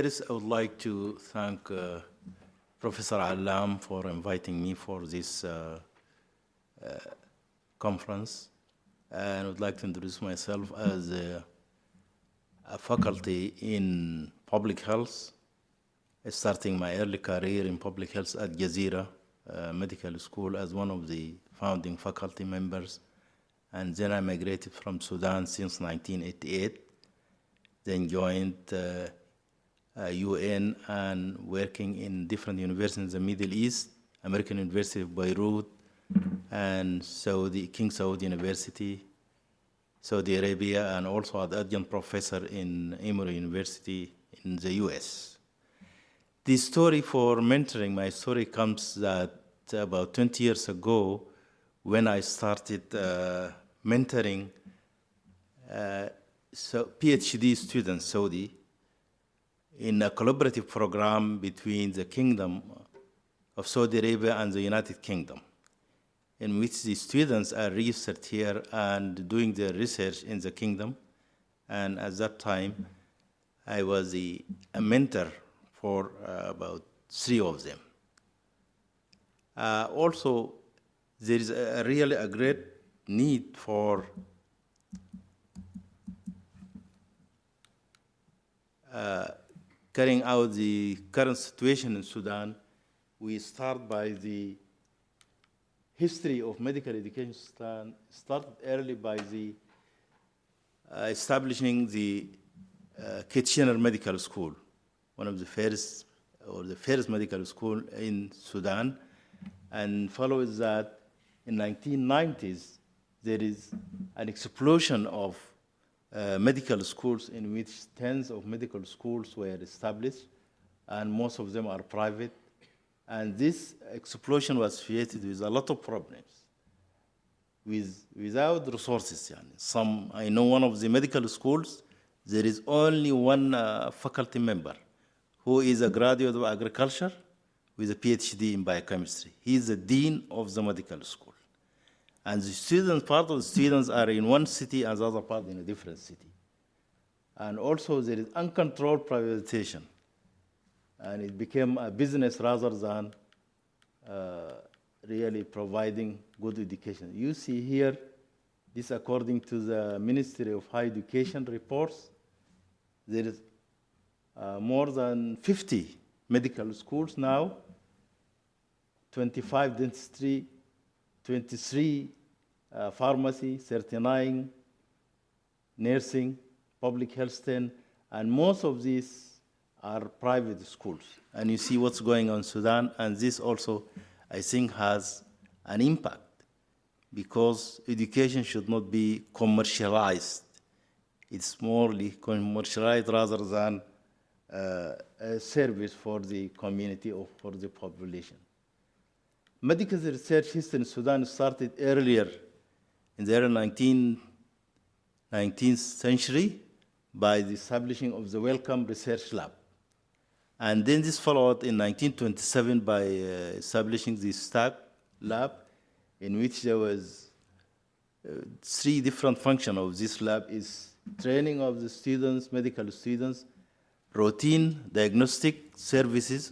First, I would like to thank Professor Alam for inviting me for this conference. And I would like to introduce myself as a faculty in public health, starting my early career in public health at Jazeera Medical School as one of the founding faculty members. And then I migrated from Sudan since 1988, then joined UN and working in different universities in the Middle East, American University of Beirut, and King Saud University, Saudi Arabia, and also an adjunct professor in Emory University in the US. The story for mentoring, my story comes that about 20 years ago, when I started mentoring PhD students, Saudi, in a collaborative program between the Kingdom of Saudi Arabia and the United Kingdom, in which the students are registered here and doing their research in the kingdom. And at that time, I was a mentor for about 3 of them. Also, there is really a great need for carrying out the current situation in Sudan. We start by the history of medical education in Sudan, started early by the establishing the Kitchener Medical School, one of the first, or the first medical school in Sudan. And follows that, in 1990s, there is an explosion of medical schools in which tens of medical schools were established, and most of them are private. And this explosion was associated with a lot of problems, without resources. I know one of the medical schools, there is only one faculty member who is a graduate of agriculture with a PhD in biochemistry. He is the dean of the medical school. And the students, part of the students are in one city and the other part in a different city. And also there is uncontrolled privatization. And it became a business rather than really providing good education. You see here, this according to the Ministry of Higher Education reports, there is more than 50 medical schools now, 25 dentistry, 23 pharmacy, 39 nursing, public health 10, and most of these are private schools. And you see what's going on in Sudan, and this also, I think, has an impact, because education should not be commercialized. It's morely commercialized rather than a service for the community or for the population. Medical research history in Sudan started earlier in the early 19th century by the establishing of the Wellcome Research Lab. And then this followed in 1927 by establishing the STAC lab, in which there was 3 different functions of this lab: is training of the students, medical students, routine diagnostic services,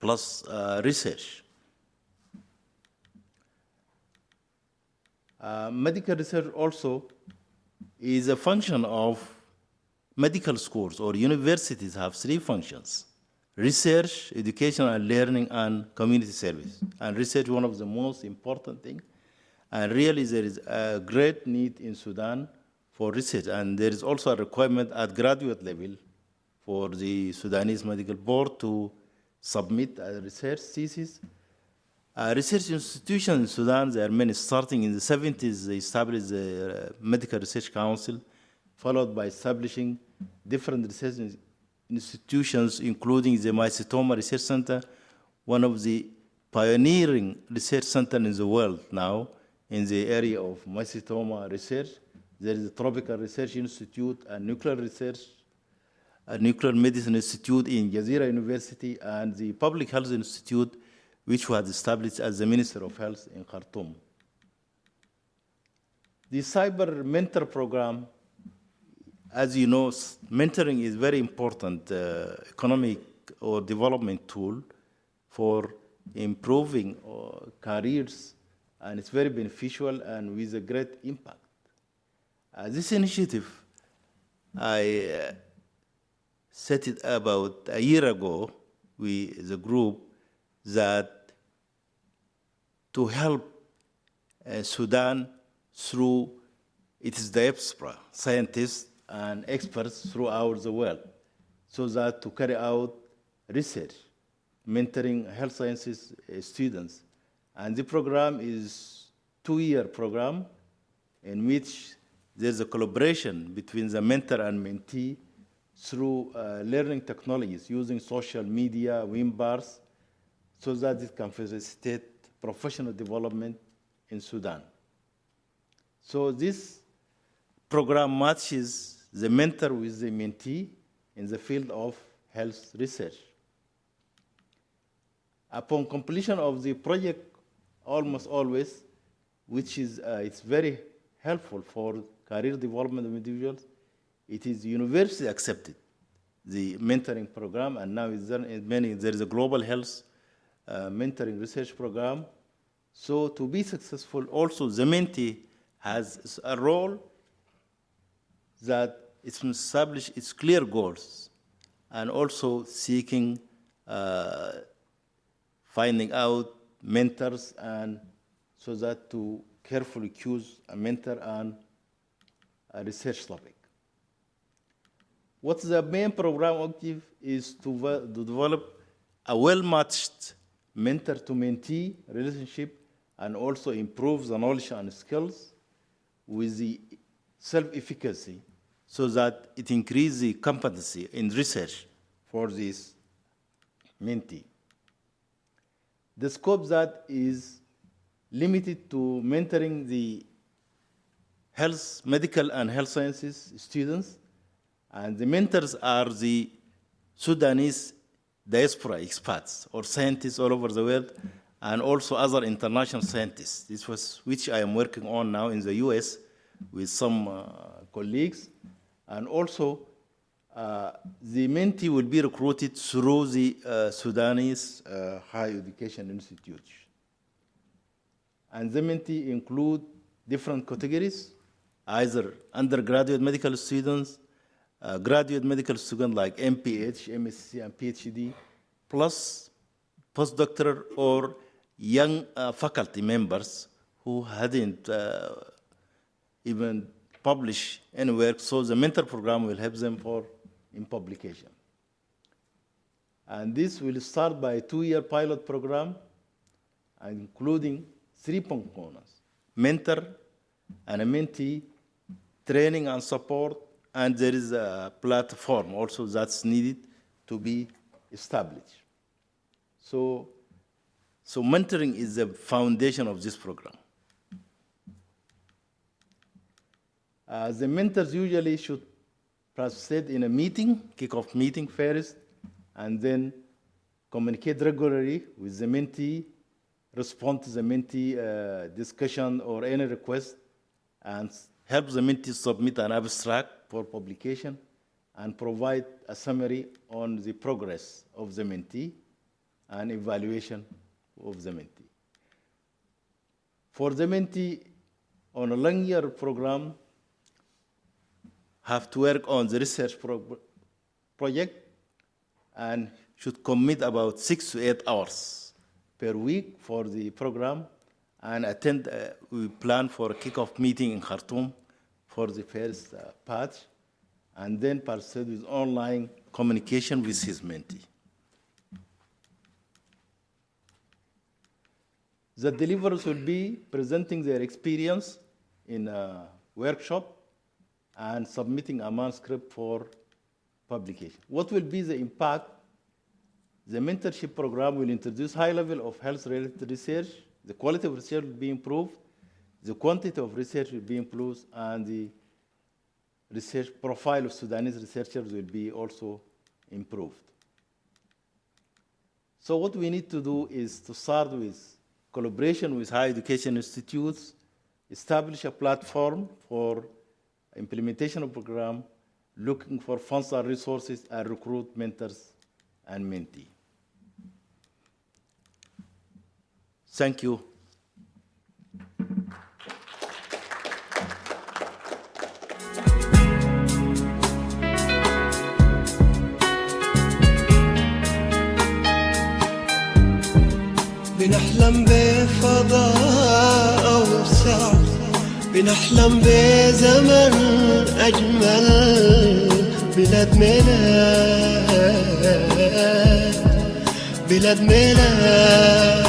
plus research. Medical research also is a function of medical schools or universities. Have 3 functions: research, education and learning, and community service. And research, one of the most important things. And really there is a great need in Sudan for research. And there is also a requirement at graduate level for the Sudanese Medical Board to submit a research thesis. Research institutions in Sudan, there are many. Starting in the 70s, they established the Medical Research Council, followed by establishing different research institutions, including the Mycetoma Research Center, one of the pioneering research centers in the world now in the area of mycetoma research. There is a Tropical Research Institute, a nuclear research, a nuclear medicine institute in Jazeera University, and the Public Health Institute, which was established as the Minister of Health in Khartoum. The Cyber Mentor Program as you know, mentoring is very important economic or development tool for improving careers, and it's very beneficial and with a great impact. This initiative, I set it about a year ago with the group that to help Sudan through its diaspora, scientists and experts throughout the world, so that to carry out research, mentoring health sciences students. And the program is a 2-year program in which there's a collaboration between the mentor and mentee through learning technologies using social media, WIMBARs, so that it can facilitate professional development in Sudan. So this program matches the mentor with the mentee in the field of health research. Upon completion of the project, almost always, which is it's very helpful for career development of individuals, it is university accepted, the mentoring program, and now there is a global health mentoring research program. So to be successful, also the mentee has a role that it's establish its clear goals, and also seeking, finding out mentors, and so that to carefully choose a mentor and a research topic. What's the main program objective is to develop a well-matched mentor-to-mentee relationship, and also improve the knowledge and skills with the self-efficacy, so that it increases the competency in research for this mentee. The scope that is limited to mentoring the health, medical and health sciences students, and the mentors are the Sudanese diaspora experts or scientists all over the world, and also other international scientists. This was which I am working on now in the US with some colleagues. And also, the mentee will be recruited through the Sudanese higher education institutes. And the mentee include different categories, either undergraduate medical students, graduate medical students like MPH, MSc, and PhD, plus postdoctoral or young faculty members who hadn't even published any work, so the mentor program will help them in publication. And this will start by a 2-year pilot program, including 3 components: mentor and a mentee, training and support, and there is a platform also that's needed to be established. So mentoring is the foundation of this program. The mentors usually should participate in a meeting, kick-off meeting first, and then communicate regularly with the mentee, respond to the mentee discussion or any request, and help the mentee submit an abstract for publication, and provide a summary on the progress of the mentee and evaluation of the mentee. For the mentee, on a long-year program, have to work on the research project and should commit about 6 to 8 hours per week for the program, and attend, we plan for a kickoff meeting in Khartoum for the first part, and then participate with online communication with his mentee. The deliverers will be presenting their experience in a workshop and submitting a manuscript for publication. What will be the impact? The mentorship program will introduce high level of health-related research. The quality of research will be improved. The quantity of research will be improved, and the research profile of Sudanese researchers will be also improved. So what we need to do is to start with collaboration with higher education institutes, establish a platform for implementation of program, looking for funds and resources and recruit mentors and mentees. Thank you. بنحلم بفضاء أوسع، بنحلم بزمن أجمل، بلاد ميلاد، بلاد ميلاد.